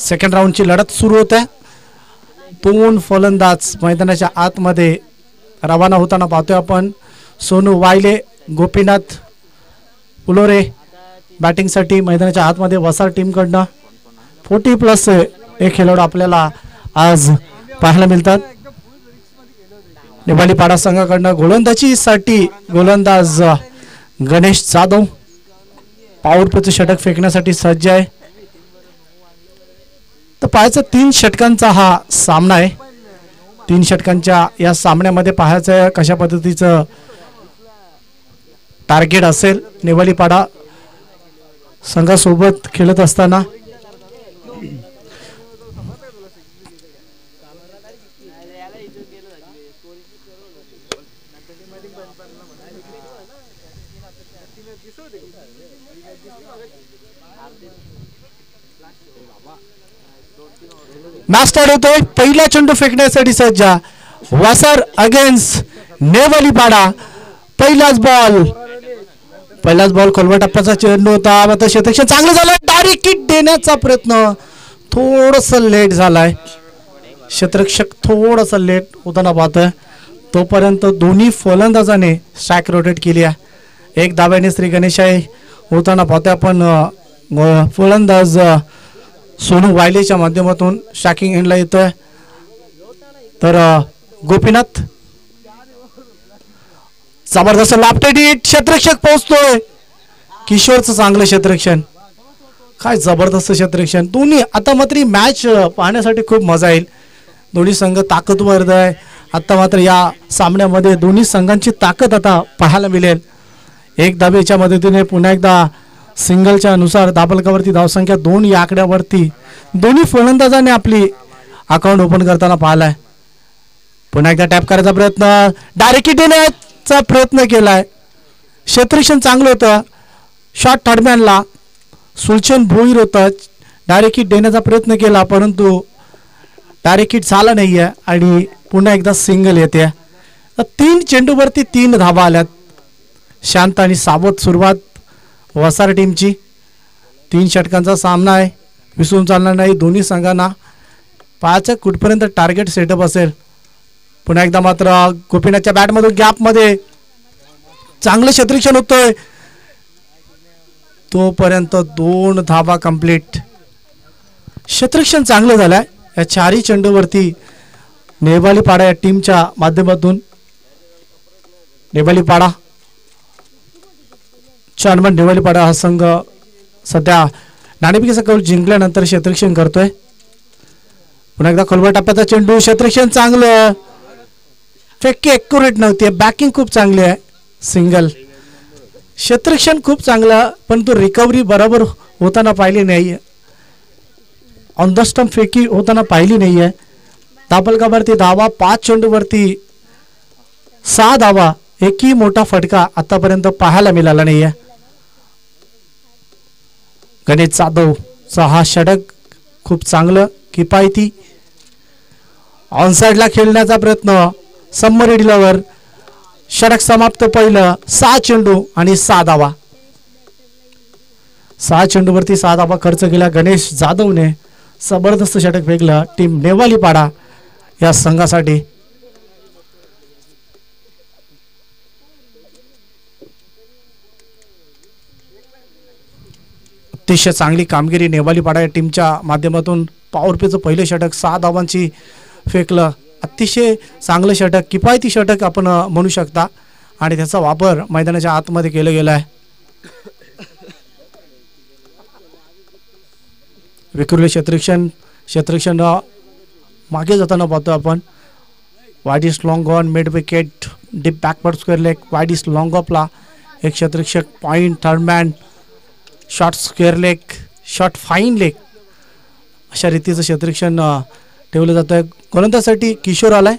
Second राऊंडची लढत सुरू होते. दोन फलंदाज मैदानाच्या आतमध्ये रवाना होताना पाहतोय आपण. सोनू वायले, गोपीनाथ पुलोरे बॅटिंगसाठी मैदानाच्या आतमध्ये वसार टीमकडनं 40+ एक खेळाडू आपल्याला आज पाहायला मिळतात. निवालीपाडा संघाकडनं गोलंदाजीसाठी गोलंदाज गणेश जाधव पॉवरप्लेचं षटक फेकण्यासाठी सज्ज आहे. तर पाहायचं 3 षटकांचा हा सामना आहे. 3 षटकांच्या या सामन्यामध्ये पाहायचं कशा पद्धतीचं टार्गेट असेल निवालीपाडा संघासोबत खेळत असताना. मॅच स्टार्ट होतोय. पहिला चेंडू फेकण्यासाठी सज्ज वासर अगेन्स्ट नेवालीपाडा. पहिलाच बॉल खोलवा टप्प्याचा चेंडू होता. आता क्षेत्ररक्षण चांगलं झालं. डायरेक्ट हिट देण्याचा प्रयत्न थोडस लेट झालाय. क्षेत्ररक्षक थोडस लेट होताना पाहतोय. तोपर्यंत दोन्ही फलंदाजाने स्ट्राईक रोटेट केली आहे. एक दाब्याने श्री गणेशाई होताना पाहतोय आपण. फलंदाज सोनू वायलेच्या माध्यमातून स्ट्रायकिंग एंडला येतोय. तर गोपीनाथ जबरदस्त लापटेड हिट. क्षेत्ररक्षक पोहोचतोय. किशोरचं चांगलं क्षेत्ररक्षण. काय जबरदस्त क्षेत्ररक्षण. दोन्ही आता मात्र मॅच पाहण्यासाठी खूप मजा येईल. दोन्ही संघ ताकदवर आहे. आता मात्र या सामन्यामध्ये दोन्ही संघांची ताकद आता पाहायला मिळेल. एक धावेच्या मदतीने पुन्हा एकदा सिंगलच्या नुसार दाबलकावरती धावसंख्या 2 या आकड्यावरती दोन्ही फलंदाजांनी आपली अकाउंट ओपन करताना पाहिलाय. पुन्हा एकदा टॅप करायचा प्रयत्न. डायरेक्ट हिट देण्याचा प्रयत्न केलाय. क्षेत्ररक्षण चांगलं होतं. शॉट थर्डमॅनला सुलचन भोईर होतं. डायरेक्ट हिट देण्याचा प्रयत्न केला परंतु डायरेक्ट हिट झाला नाहीये आणि पुन्हा एकदा सिंगल येते. 3 चेंडूवरती 3 धावा आल्यात. शांत आणि सावध सुरुवात वसार टीमची. 3 षटकांचा सामना आहे. विसरून चालणार नाही दोन्ही संघांना. पाहायचं कुठपर्यंत टार्गेट सेटअप असेल. पुन्हा एकदा मात्र गोपीनाथच्या बॅटमधून गॅपमध्ये चांगलं क्षेत्ररक्षण होतंय. तोपर्यंत 2 धावा कंप्लीट. क्षेत्ररक्षण चांगलं झालंय. या 4ही चेंडूवरती नेवालीपाडा या टीमच्या माध्यमातून नेवालीपाडा चानमन नेवालीपाडा हा संघ सध्या नाणेफेकीचा कौल जिंकल्यानंतर क्षेत्ररक्षण करतोय. पुन्हा एकदा खोलवर टप्प्याचा चेंडू. क्षेत्ररक्षण चांगलं. फेकी ॲक्युरेट नव्हती. बॅकिंग खूप चांगली आहे. सिंगल. क्षेत्ररक्षण खूप चांगलं पण तो रिकव्हरी बरोबर होताना पाहिली नाही. ऑन द स्टंप फेकी होताना पाहिली नाहीये. दाबलकावरती धावा 5 चेंडूवरती 6 धावा. एकही मोठा फटका आतापर्यंत पाहायला मिळाला नाहीये. गणेश जाधवचा हा षटक खूप चांगलं किफायती. ऑनसाइडला खेळण्याचा प्रयत्न. Summary deliver. षटक समाप्त. पहिलं 6 चेंडू आणि 6 धावा. 6 चेंडूवरती 6 धावा खर्च केला गणेश जाधवने. जबरदस्त षटक फेकलं टीम नेवालीपाडा या संघासाठी. अतिशय चांगली कामगिरी नेवालीपाडा या टीमच्या माध्यमातून. पॉवर प्लेचं पहिलं षटक 6 धावांची फेकलं. अतिशय चांगलं षटक. किफायती षटक आपण म्हणू शकता आणि त्याचा वापर मैदानाच्या आतमध्ये केला गेला आहे. विखुरले क्षेत्ररक्षण मागे जाताना पाहतो आपण. Wide is long on mid wicket. Deep backward square leg. Wide is long ऑफला एक क्षेत्ररक्षक. Point third man. Short square leg. Short fine leg. अशा रीतीचं क्षेत्ररक्षण ठेवलं जातं आहे. गोलंदाजीसाठी किशोर आलाय.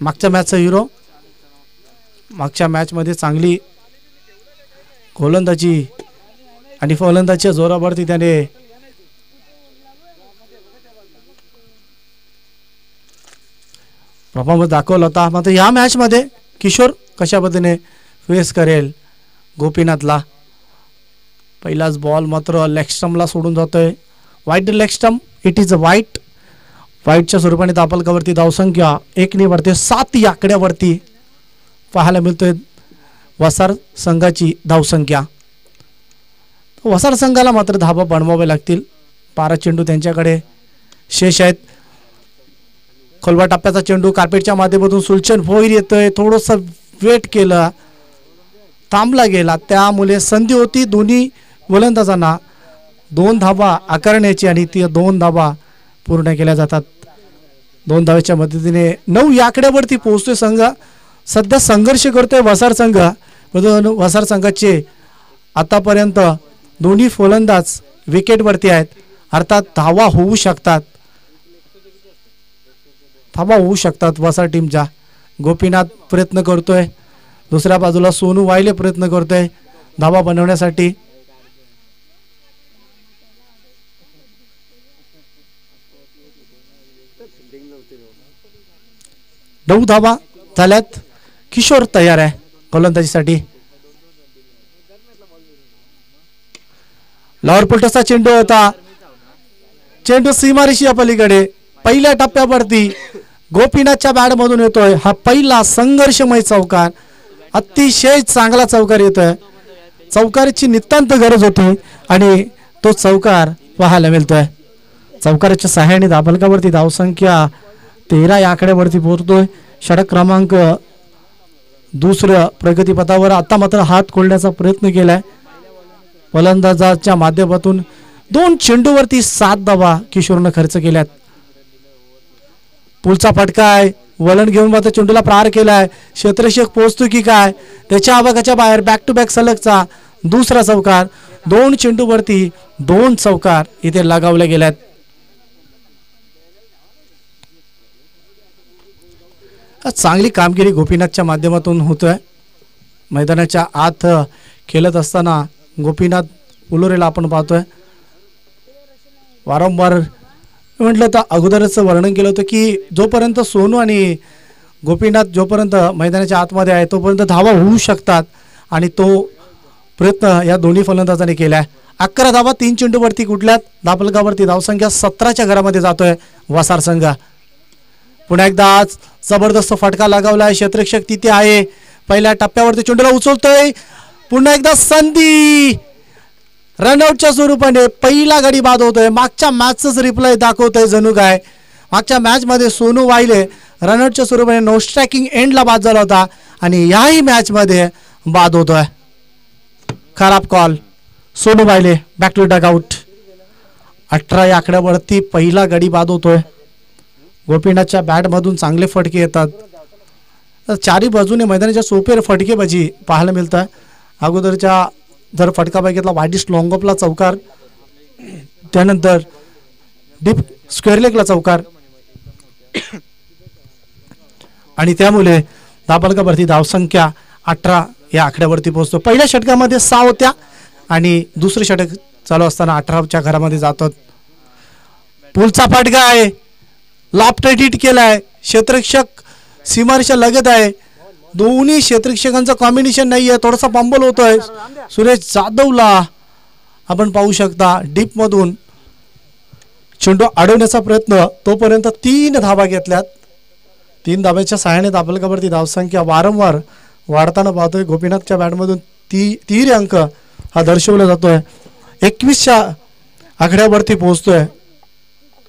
मागच्या मॅचचा हिरो. मागच्या मॅचमध्ये चांगली गोलंदाजी आणि फलंदाजीच्या जोरावरती त्याने परफॉर्मन्स दाखवला होता. मात्र या मॅचमध्ये किशोर कशा पद्धतीने फेस करेल गोपीनाथला. पहिलाच बॉल मात्र लेग स्टंपला सोडून जातोय. Wide leg stump it is a वाईटच्या स्वरूपाने दापलकावरती धावसंख्या 1 वरती 7 या आकड्यावरती पाहायला मिळतोय वसार संघाची धावसंख्या. वसार संघाला मात्र धाबा बनवावे लागतील. 12 चेंडू त्यांच्याकडे शेष आहेत. खोलवा टप्प्याचा चेंडू कार्पेटच्या माध्यमातून सुलचन भोईर येतोय. थोडंसं वेट केलं, थांबला गेला, त्यामुळे संधी होती दोन्ही गोलंदाजांना 2 धाबा आकारण्याची आणि ती 2 धाबा पूर्ण केल्या जातात. 2 धावेच्या मदतीने 9 या आकड्यावरती पोहोचतोय संघ. सध्या संघर्ष करतोय वसार संघ. वसार संघाचे आतापर्यंत दोन्ही फलंदाज विकेटवरती आहेत. अर्थात धावा होऊ शकतात वसार टीमच्या. गोपीनाथ प्रयत्न करतोय, दुसऱ्या बाजूला सोनू वायले प्रयत्न करतोय धावा बनवण्यासाठी. 9 धावा झाल्यात. किशोर तयार आहे गोलंदाजीसाठी. लॉवर पुलटसचा चेंडू होता. चेंडू सीमारेषेच्या पलीकडे पहिल्या टप्प्यावरती गोपीनाथच्या बॅटमधून येतोय. हा पहिला संघर्षमय चौकार, अतिशय चांगला चौकार येतोय. चौकाराची नितांत गरज होती आणि तो चौकार पाहायला मिळतोय. चौकाराच्या सहाय्याने दाबलकावरती धावसंख्या 13 या आकड्यावरती पोहोचतोय. षटक क्रमांक 2 प्रगतीपथावर. आता मात्र हात खोलण्याचा प्रयत्न केलाय फलंदाजाच्या माध्यमातून. 2 चेंडूवरती 7 धावा किशोरनं खर्च केल्यात. पुलचा फटका आहे, वलन घेऊन मात्र चेंडूला प्रहार केलाय. क्षेत्ररक्षक पोहोचतो की काय, त्याच्या आवाकाच्या बाहेर बॅक टू बॅक सलगचा दुसरा चौकार. 2 चेंडूवरती 2 चौकार इथे लगावले गेल्यात. चांगली कामगिरी गोपीनाथच्या माध्यमातून होतोय. मैदानाच्या आत खेळत असताना गोपीनाथ पुलोरेला आपण पाहतोय. वारंवार म्हटलं तर अगोदरच वर्णन केलं होतं की जोपर्यंत सोनू आणि गोपीनाथ जोपर्यंत मैदानाच्या आतमध्ये आहे तोपर्यंत धावा होऊ शकतात आणि तो प्रयत्न या दोन्ही फलंदाजांनी केलाय. 11 धावा 3 चेंडूवरती कुठल्यात. दाबलकावरती धावसंख्या 17च्या घरामध्ये जातोय वसार संघ. पुन्हा एकदा आज जबरदस्त फटका लगावलाय. क्षेत्ररक्षक तिथे आहे. पहिल्या टप्प्यावरती चेंडूला उचलतोय. पुन्हा एकदा संधी रनआउटच्या स्वरूपाने पहिला गडी बाद होतोय. मागच्या मॅचच रिप्लाय दाखवतोय जणू काय. मागच्या मॅच मध्ये सोनू वायले रनआउटच्या स्वरूपाने नो स्ट्रायकिंग एंडला बाद झाला होता आणि याही मॅच मध्ये बाद होतोय. खराब कॉल. सोनू वायले बॅक टू डगआउट. 18 या आकड्यावरती पहिला गडी बाद होतोय. गोपीनाथच्या बॅटमधून चांगले फटके येतात. चारी बाजूने मैदानाच्या सोपेर फटकेबाजी पाहायला मिळत आहे. अगोदरच्या जर फटका बघितला वाईडिश लॉंगॉपला चौकार, त्यानंतर डीप स्क्वेअर लेगला चौकार आणि त्यामुळे दाबलकावरती धावसंख्या 18 या आकड्यावरती पोहोचतो. पहिल्या षटकामध्ये 6 होत्या आणि दुसरे षटक चालू असताना 18च्या घरामध्ये जातात. पुलचा फटका आहे, लॉफ्टेड हिट केलाय. क्षेत्ररक्षक सीमारेषा लगत आहे. दोन्ही क्षेत्ररक्षकांचं कॉम्बिनेशन नाहीये. थोडासा पंबल होतोय. सुरेश जाधवला आपण पाहू शकता डीप मधून चेंडू अडवण्याचा प्रयत्न. तोपर्यंत 3 धावा घेतल्यात. 3 धाव्याच्या सहाय्याने दाबलकावरती धावसंख्या वारंवार वाढताना पाहतोय. गोपीनाथच्या बॅटमधून 3 अंक हा दर्शवला जातोय. 21च्या आकड्यावरती पोहोचतोय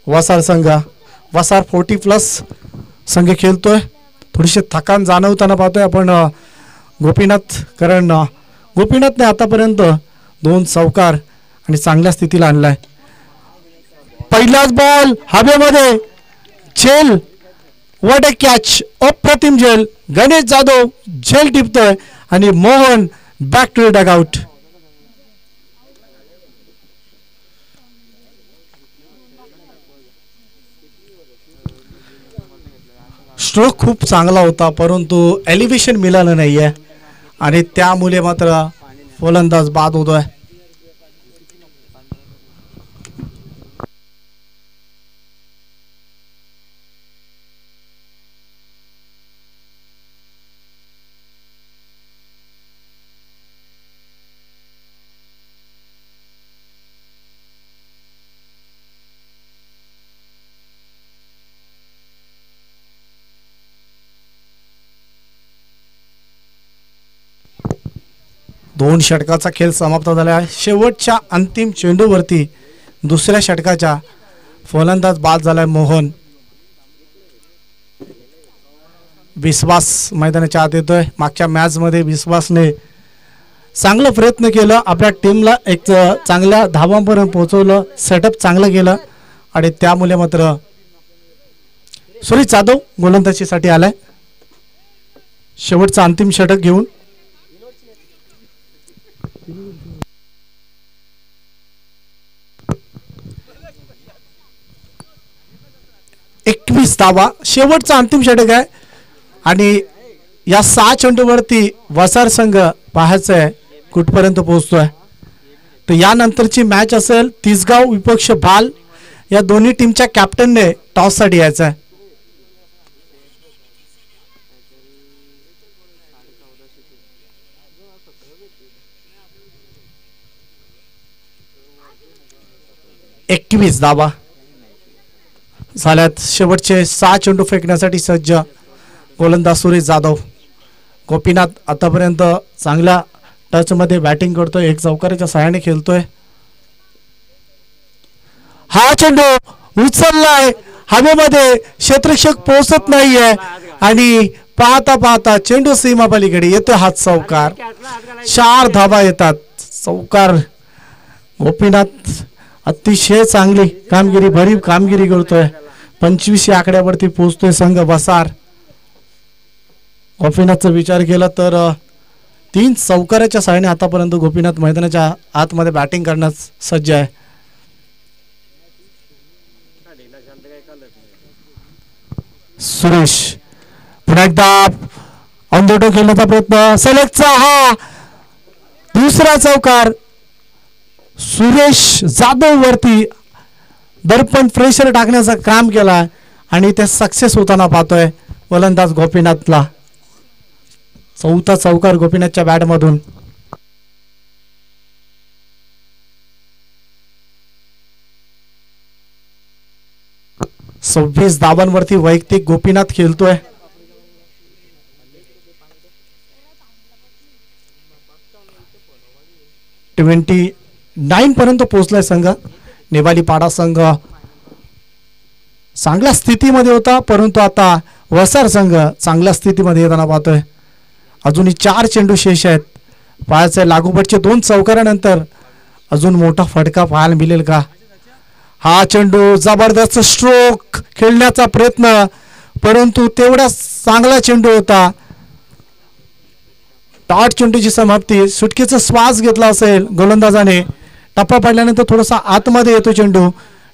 वसार संघ. वसार 40+ संघ खेळतोय. थोडीशी थकान जाणवताना पाहतोय आपण गोपीनाथ, कारण गोपीनाथने आतापर्यंत 2 चौकार आणि चांगल्या स्थितीला आणलाय. पहिलाच बॉल हवेमध्ये, झेल, व्हॉट अ कॅच, अप्रतिम झेल. गणेश जाधव झेल टिपतोय आणि Mohan back to dugout. Stroke खूप चांगला होता परंतु एलिव्हेशन मिळालं नाहीये आणि त्यामुळे मात्र फलंदाज बाद होतोय. 2 षटकाचा खेळ समाप्त झाला आहे. शेवटच्या अंतिम चेंडूवरती दुसऱ्या षटकाच्या फलंदाज बाद झालाय मोहन. विश्वास मैदानाच्या आत येतोय. मागच्या मॅच मध्ये विश्वासने चांगला प्रयत्न केला, आपल्या टीमला एक चांगल्या धावांपर्यंत पोहोचवलं, सेटअप चांगलं केलं आणि त्यामुळे मात्र सुरेश जाधव गोलंदाजीसाठी आलाय शेवटचा अंतिम षटक घेऊन. एकवीस धावा शेवटचा अंतिम षटक आहे आणि या 6 चेंडूवरती वसार संघ पाहायचं आहे कुठपर्यंत पोहोचतोय. तर यानंतरची मॅच असेल तिसगाव विपक्ष भाल. या दोन्ही टीमच्या कॅप्टनने टॉस साठी यायचं आहे. एकवीस धावा झाल्यात. शेवटचे 6 चेंडू फेकण्यासाठी सज्ज गोलंदाज सुरेश जाधव. गोपीनाथ आतापर्यंत चांगल्या टच मध्ये बॅटिंग करतोय, एक चौकाराच्या सहाय्याने खेळतोय. हा चेंडू उचललाय हवेमध्ये, क्षेत्ररक्षक पोहोचत नाहीये आणि पाहता पाहता चेंडू सीमा पलीकडे येतोय. हात चौकार. 4 धावा येतात. चौकार. गोपीनाथ अतिशय चांगली कामगिरी, भरीव कामगिरी करतोय. 25 आकड्यावरती पोहोचतोय संघ वसार. गोपीनाथचा विचार केला तर 3 चौकाराच्या सहाय्याने आतापर्यंत गोपीनाथ मैदानाच्या आतमध्ये बॅटिंग करण्यास सज्ज आहे. सुरेश पुन्हा एकदा ऑन द डो खेळण्याचा प्रयत्न. सलगचा हा दुसरा चौकार सुरेश जाधव वरती दर्पण प्रेशर टाकण्याचं काम केला आणि ते सक्सेस होताना पाहतोय गोलंदाज गोपीनाथला. 4था चौकार गोपीनाथच्या बॅट मधून. सव्वीस धावांवरती वैयक्तिक गोपीनाथ खेळतोय. ट्वेंटी 9 पर्यंत पोहोचलाय संघ. नेवाली पाडा संघ चांगल्या स्थितीमध्ये होता, परंतु आता वसार संघ चांगल्या स्थितीमध्ये येताना पाहतोय. अजूनही 4 चेंडू शेष आहेत. पाहायचे लागोपाठचे 2 चौकारानंतर अजून मोठा फटका पाहायला मिळेल का. हा चेंडू जबरदस्त स्ट्रोक खेळण्याचा प्रयत्न, परंतु तेवढा चांगला चेंडू होता. डॉट चेंडूची समाप्ती. सुटकेचा श्वास घेतला असेल गोलंदाजाने. टप्पा पडल्यानंतर थोडासा आतमध्ये येतो चेंडू.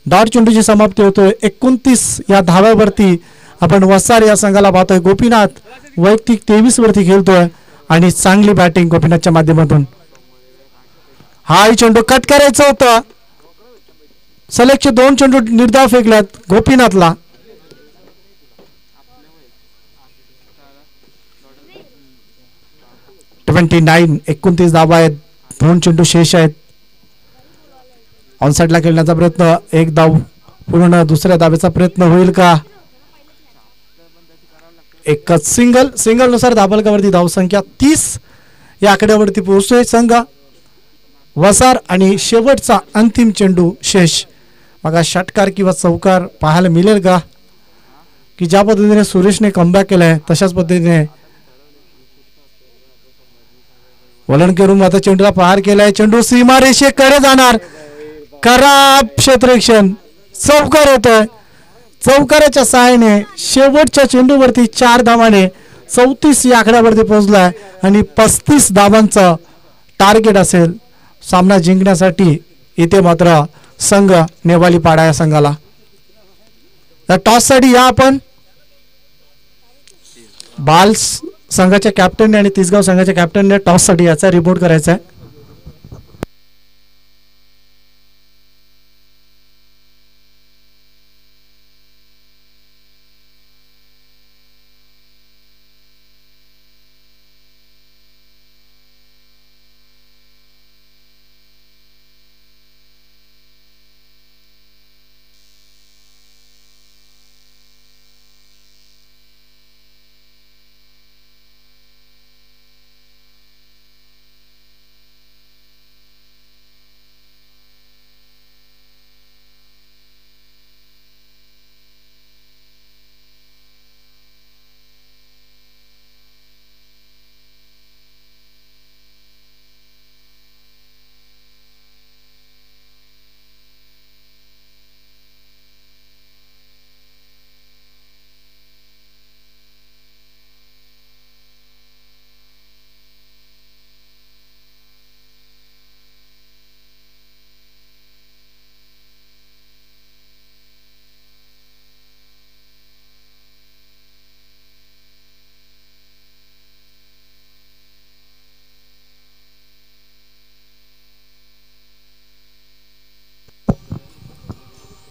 डॉट चेंडूची समाप्ती होतोय. 29 या धाव्यावरती आपण वसार या संघाला पाहतोय. गोपीनाथ वैयक्तिक 23 वरती खेळतोय आणि चांगली बॅटिंग गोपीनाथच्या माध्यमातून. हा चेंडू कट करायचा होता. सलगचे 2 चेंडू निर्धाव फेकल्यात गोपीनाथला. ट्वेंटी 29 धावा आहेत. 2 चेंडू शेष आहेत. ऑनसाइडला खेळण्याचा प्रयत्न. 1 धाव पूर्ण. दुसऱ्या धावेचा प्रयत्न होईल का. एकच सिंगल नुसार धाबलकावरती धावसंख्या 30 या आकड्यावरती पोहोचतोय संघ वसार आणि शेवटचा अंतिम चेंडू शेष. मग षटकार किंवा चौकार पाहायला मिळेल का, की ज्या पद्धतीने सुरेशने कमबॅक केलाय तशाच पद्धतीने वलन करून आता चेंडूला प्रहार केलाय. चेंडू सीमारेषेकडे जाणार. खराब क्षेत्ररक्षण. चौकार होतोय. चौकाराच्या सहाय्याने शेवटच्या चेंडूवरती 4 धावाने 34 या आकड्यावरती पोहोचलाय आणि 35 धावांचं टार्गेट असेल सामना जिंकण्यासाठी. इथे मात्र संघ नेवाली पाडा या संघाला. टॉस साठी या आपण बाल संघाच्या कॅप्टनने आणि तिसगाव संघाच्या कॅप्टनने टॉस साठी याचा रिपोर्ट करायचा आहे.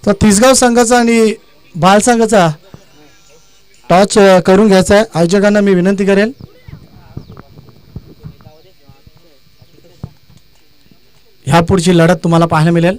तर तिसगाव संघाचा आणि बाल संघाचा टॉच करून घ्यायचा आहे. आयोजकांना मी विनंती करेन. ह्या पुढची लढत तुम्हाला पाहायला मिळेल.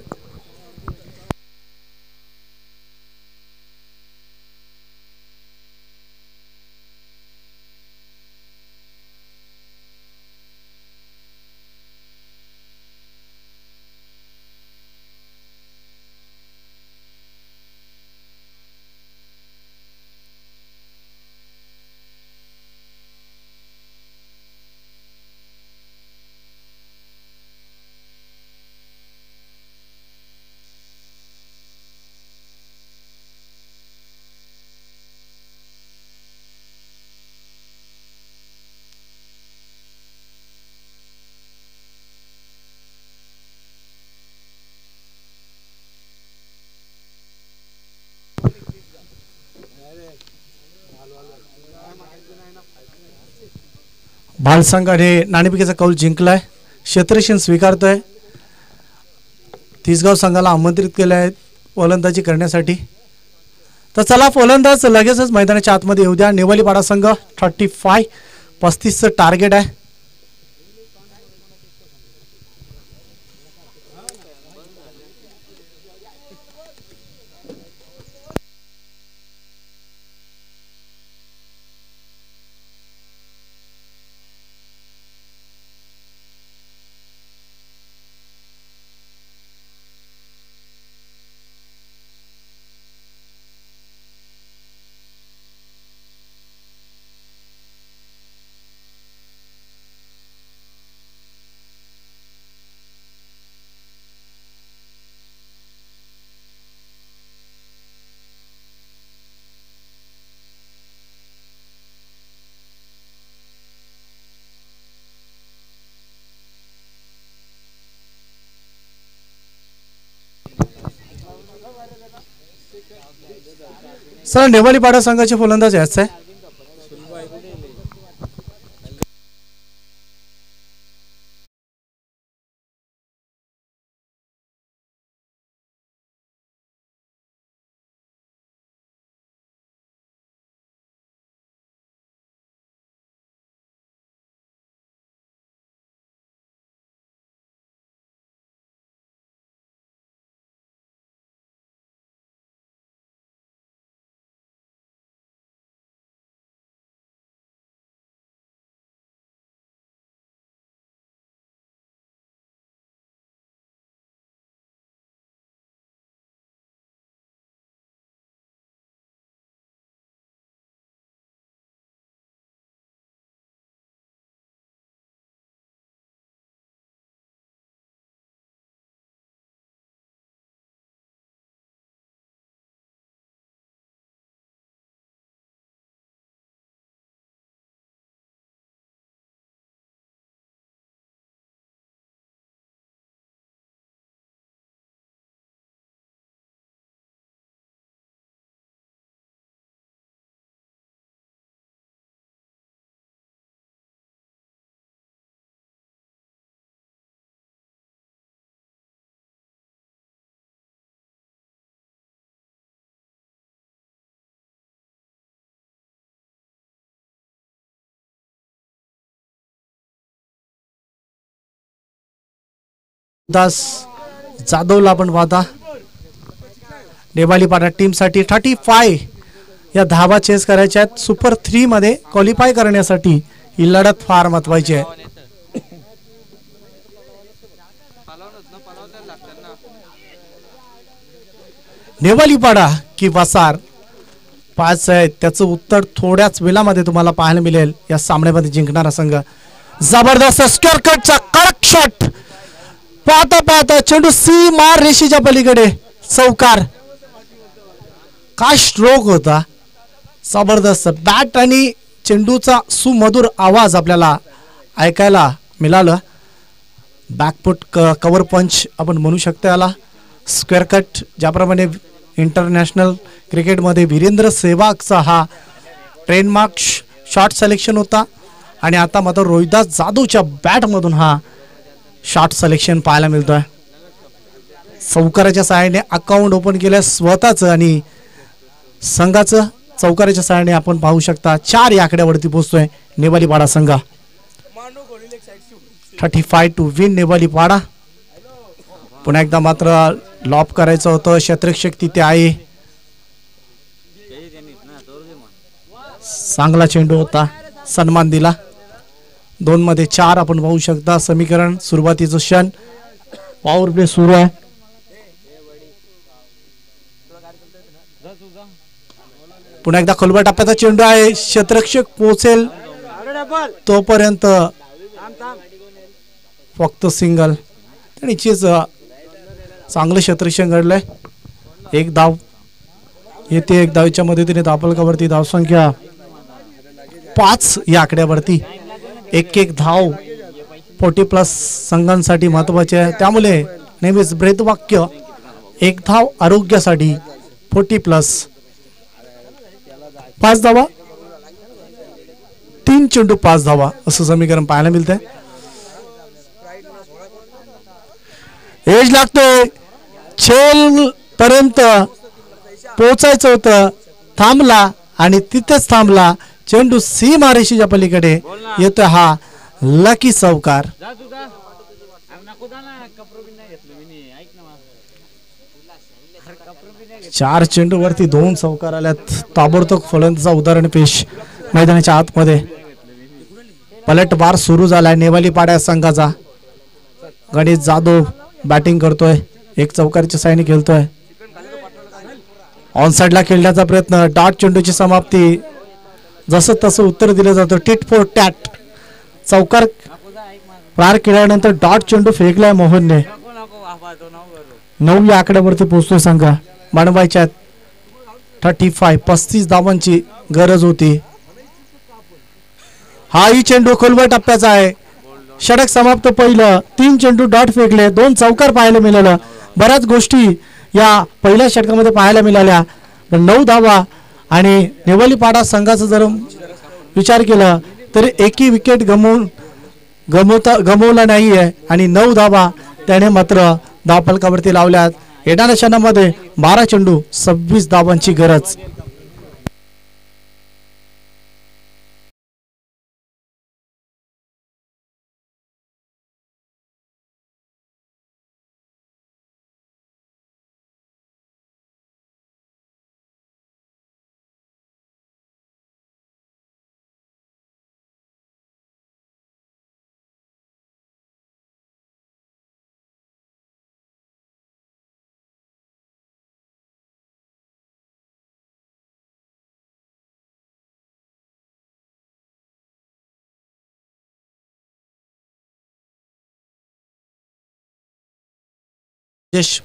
बाल संघाने नाणेफेकीचा कौल जिंकलाय. क्षेत्ररक्षण स्वीकारतोय. तिसगाव संघाला आमंत्रित केले आहे फलंदाजी करण्यासाठी. तर चला फलंदाज लगेचच मैदानाच्या आतमध्ये येऊ द्या. नेवालीपाडा संघ 35 टार्गेट आहे. सर नेवालीपाडा संघाचे फलंदाज याच आहे. दास जाधवला आपण पाहता. नेवालीपाडा टीम साठी 35 या धावा चेस करायच्या आहेत. सुपर 3 मध्ये क्वालिफाय करण्यासाठी ही लढत फार महत्वाची आहे. नेवालीपाडा की वसार 5 आहे. त्याचं उत्तर थोड्याच वेळामध्ये तुम्हाला पाहायला मिळेल. या सामन्यामध्ये जिंकणारा संघ. जबरदस्त स्क्वेअर कटचा कडक शॉट. पाहता पाहता चेंडू सी मार रेषेच्या पलीकडे चौकार. काय स्ट्रोक होता. जबरदस्त बॅट आणि चेंडूचा सुमधुर आवाज आपल्याला ऐकायला मिळाला. बॅकफुट कव्हर पंच आपण म्हणू शकतो याला. स्क्वेअर कट ज्याप्रमाणे इंटरनॅशनल क्रिकेटमध्ये वीरेंद्र सेहवागचा हा ट्रेडमार्क शॉट सिलेक्शन होता आणि आता मात्र रोहिदास जाधवच्या बॅटमधून हा शॉट सिलेक्शन पाहायला मिळतोय. चौकाराच्या सहाय्याने अकाउंट ओपन केलं स्वतःचं आणि संघाचं चौकाराच्या सहाय्याने आपण पाहू शकता 4 या आकड्यावरती पोहोचतोय नेवालीपाडा संघ. 35 टू विन नेवालीपाडा. पुन्हा एकदा मात्र लॉप करायचं होतं, क्षेत्ररक्षक तिथे आहे, चांगला चेंडू होता, सन्मान दिला. 2 मध्ये 4 आपण पाहू शकता समीकरण. सुरुवातीचं क्षण, पॉवर प्ले सुरू आहे. पुन्हा एकदा खोलवर टप्प्याचा चेंडू आहे, क्षेत्ररक्षक पोहोचेल तोपर्यंत फक्त सिंगल. निश्चित चांगलं क्षेत्ररक्षण घडलंय. 1 धाव येते. 1 धावेच्या मदतीने धावफलकावरती धावसंख्या 5 या आकड्यावरती. 1-1 धाव 40+ संघांसाठी महत्वाचे आहे. त्यामुळे नेहमीच ब्रेदवाक्य 1 धाव आरोग्यासाठी 40+. 5 धावा 3 चेंडू 5 धावा असं समीकरण पाहायला मिळतंय. एज लागतोय, छेल पर्यंत पोहोचायचं होतं, थांबला आणि तिथेच थांबला. चेंडू सीमारेषेच्या पलीकडे येतोय हा लकी चौकार. 4 चेंडू वरती 2 चौकार आल्यात. ताबडतोब फलंदाजाचा उदाहरण पेश मैदानाच्या आतमध्ये. पलटवार सुरू झालाय नेवालीपाडा संघाचा. गणेश जाधव बॅटिंग करतोय, 1 चौकारीच्या साईने खेळतोय. ऑन साइडला खेळण्याचा प्रयत्न, डॉट चेंडूची समाप्ती. जसं तसं उत्तर दिलं जातं, टिट फॉर टॅट. चौकार पार केल्यानंतर डॉट चेंडू फेकलाय मोहनने. 9 या आकड्यावरती पोहोचतोय संघ. बनवायच्या 35 धावांची गरज होती. हाही चेंडू खोलवर टप्प्याचा आहे. षटक समाप्त. पहिलं 3 चेंडू डॉट फेकले, 2 चौकार पाहायला मिळालं. बऱ्याच गोष्टी या पहिल्या षटकामध्ये पाहायला मिळाल्या. 9 धावा आणि नेवालीपाडा संघाचा जर विचार केला तरी एकही विकेट गमवला नाहीये आणि 9 धावा त्याने मात्र धावफलकावरती लावल्यात. येणाऱ्या क्षणामध्ये 12 चेंडू 26 धावांची गरज.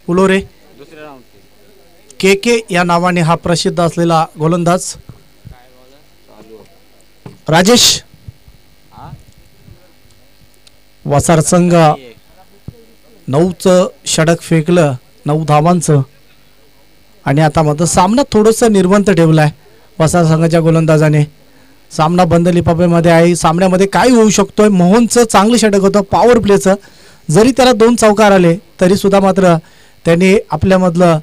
पुलोरे के या नावाने हा प्रसिद्ध असलेला गोलंदाज. राजेश वसार संघ 9चं षटक फेकलं, 9 धावांचं. आणि आता मात्र सामना थोडस निर्बंध ठेवलाय वसार संघाच्या गोलंदाजाने. सामना बंद लिफाफ्यामध्ये आहे. सामन्यामध्ये काय होऊ शकतोय. मोहनचं चांगलं षटक होतं पॉवर प्लेचं. जरी त्याला 2 चौकार आले तरी सुद्धा मात्र त्याने आपल्यामधलं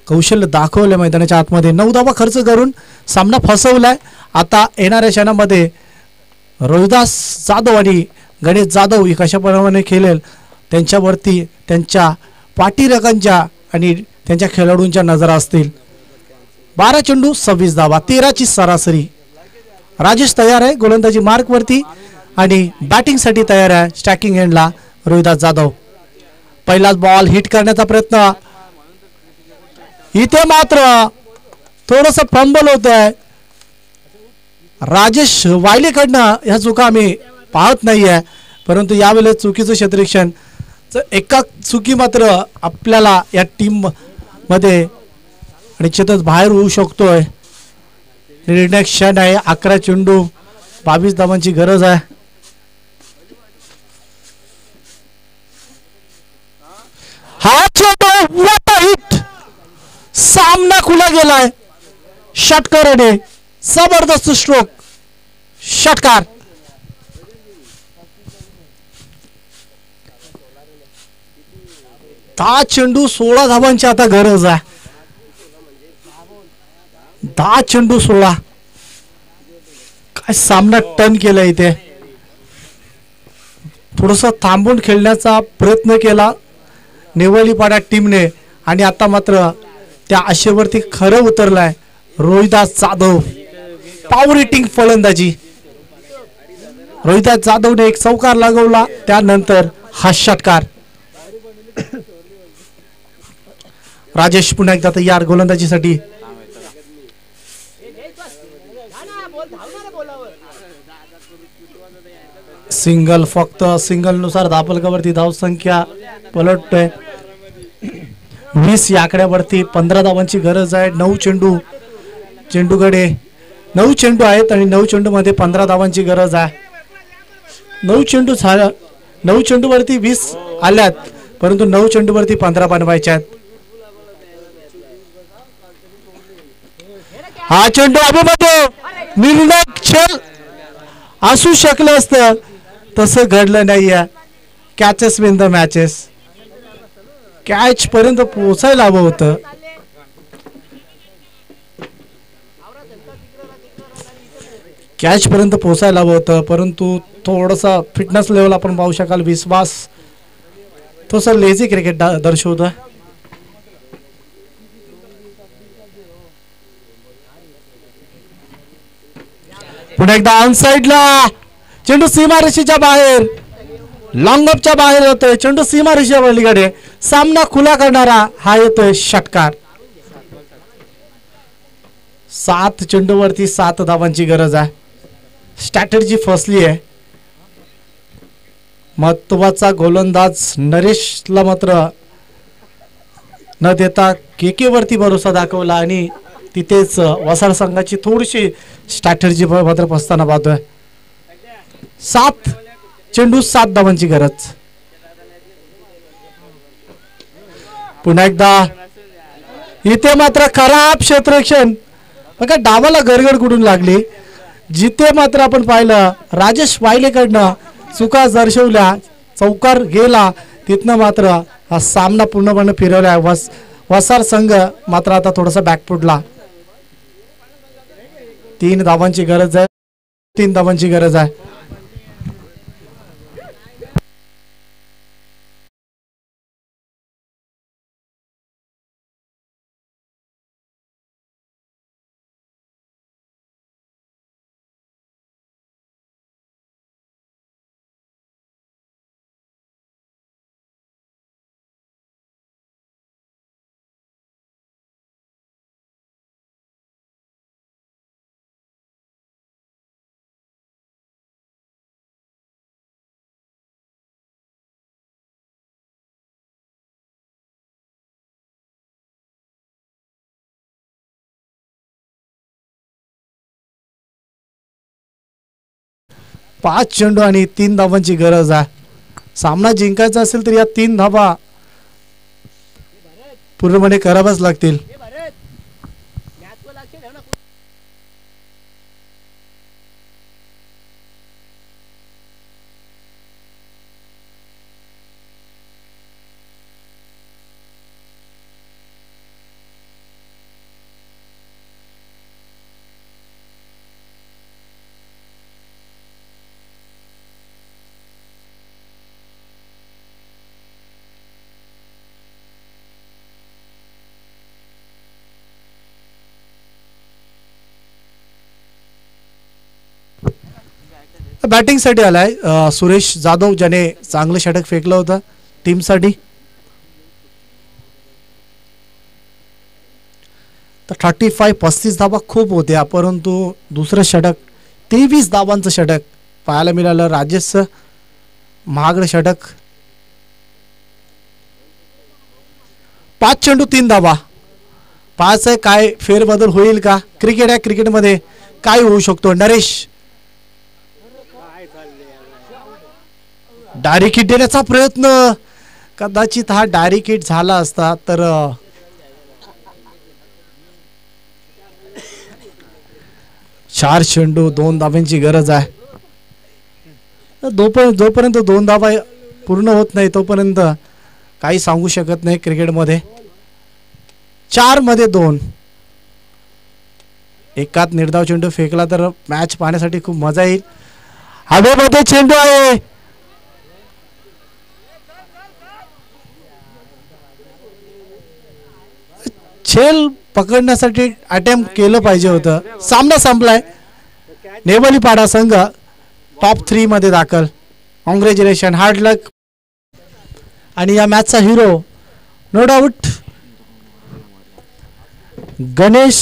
कौशल्य दाखवलं मैदानाच्या आतमध्ये. 9 धावा खर्च करून सामना फसवलाय. आता येणाऱ्या क्षणामध्ये रोहिदास जाधव आणि गणेश जाधव कशाप्रमाणे खेळेल त्यांच्यावरती त्यांच्या पाठीराखांच्या आणि त्यांच्या खेळाडूंच्या नजरा असतील. 12 चेंडू 26 धावा, 13ची सरासरी. राजेश तयार आहे गोलंदाजी मार्कवरती आणि बॅटिंगसाठी तयार आहे स्टॅकिंग एंडला रोहिदास जाधव. पहिलाच बॉल हिट करण्याचा प्रयत्न. इथे मात्र थोडस फंबल होत आहे राजेश वायलेकडनं. ह्या चुका आम्ही पाहत नाहीये, परंतु यावेळेस चुकीचं क्षेत्ररक्षण. एका चुकी मात्र आपल्याला या टीम मध्ये निश्चितच बाहेर होऊ शकतोय. निर्णायक क्षण आहे. 11 चेंडू 22 धावांची गरज आहे. हा चेंडू व्हॉट अ हिट. सामना खुला गेलाय षटकाराने. जबरदस्त स्ट्रोक. षटकार. 10 चेंडू 16 धावांची आता गरज आहे. 10 चेंडू 16. काय सामना टर्न केला इथे. थोडस थांबून खेळण्याचा प्रयत्न केला नेवळीपाडा टीमने आणि आता मात्र त्या आशेवरती खरं उतरलाय रोहिदास जाधव. पॉवर हिटिंग फलंदाजी. रोहिदास जाधवने एक चौकार लागवला त्यानंतर हा षटकार. राजेश पुन्हा एकदा तयार गोलंदाजीसाठी. सिंगल फक्त सिंगल नुसार धापलकावरती धावसंख्या पलटतोय 20 या आकड्यावरती 15 धावांची गरज आहे. 9 चेंडू चेंडूकडे 9 चेंडू आहेत आणि 9 चेंडू मध्ये 15 धावांची गरज आहे. 9 चेंडू 9 चेंडू वरती 20 आल्यात परंतु 9 चेंडू वरती 15 बनवायचे आहेत. हा चेंडू अभिमन्यू निर्णायक खेळ असू शकलं असतं तसं घडलं नाहीये. Catches win the matches. Catch पर्यंत पोहोचायला हवं होतं. कॅच पर्यंत पोहोचायला हवं होतं परंतु थोडासा फिटनेस लेवल आपण पाहू शकाल. विश्वास थोडस लेझी क्रिकेट दर्शवतोय. पुन्हा एकदा ऑन साइडला चेंडू सीमारेषेच्या बाहेर लॉंग अपच्या बाहेर होतोय. चेंडू सीमारेषेच्या पलीकडे सामना खुला करणारा हा येतोय षटकार. 7 चेंडूवरती 7 धावांची गरज आहे. स्ट्रॅटेजी फसली आहे. महत्वाचा गोलंदाज नरेशला मात्र न देता केके वरती भरोसा दाखवला आणि तिथेच वसाड संघाची थोडीशी स्ट्रॅटेजी मात्र फसताना पाहतोय. 7 चेंडू 7 धावांची गरज. पुन्हा एकदा इथे मात्र खराब क्षेत्ररक्षण बघा. डावाला गरगड कुठून लागली. जिथे मात्र आपण पाहिलं राजेश वायलेकडनं चुका दर्शवल्या. चौकार गेला तिथनं मात्र हा सामना पूर्णपणे फिरवला. वसार संघ मात्र आता थोडासा बॅकफुटला. 3 धावांची गरज आहे. 3 धावांची गरज आहे. पाच चेंडू आणि 3 धावांची गरज आहे. सामना जिंकायचा असेल तर या 3 धावा पूर्णपणे कराव्याच लागतील. बॅटिंग साठी आलाय सुरेश जाधव ज्याने चांगलं षटक फेकलं होतं टीम साठी. तर 35 धावा खूप होत्या परंतु दुसरं षटक 23 धावांचं षटक पाहायला मिळालं. राजेशचं महागडं षटक. 5 चेंडू 3 धावा. 5 आहे. काय फेरबदल होईल का. क्रिकेट आहे. क्रिकेटमध्ये काय होऊ शकतो. नरेश डायरेक्ट हिट देण्याचा प्रयत्न. कदाचित हा डायरेक्ट हिट झाला असता तर 4 चेंडू 2 धावांची गरज आहे. जोपर्यंत 2 धावा पूर्ण होत नाही तोपर्यंत काही सांगू शकत नाही क्रिकेटमध्ये. 4 मध्ये 2. एकात निर्धाव चेंडू फेकला तर मॅच पाहण्यासाठी खूप मजा येईल. हवेमध्ये चेंडू आहे. झेल पकडण्यासाठी अटेम्प्ट केलं पाहिजे होतं. सामना संपलाय. नेवलीपाडा संघ टॉप 3 मध्ये दाखल. कॉंग्रॅच्युलेशन, हार्ड लक. आणि या मॅचचा हिरो नो डाऊट गणेश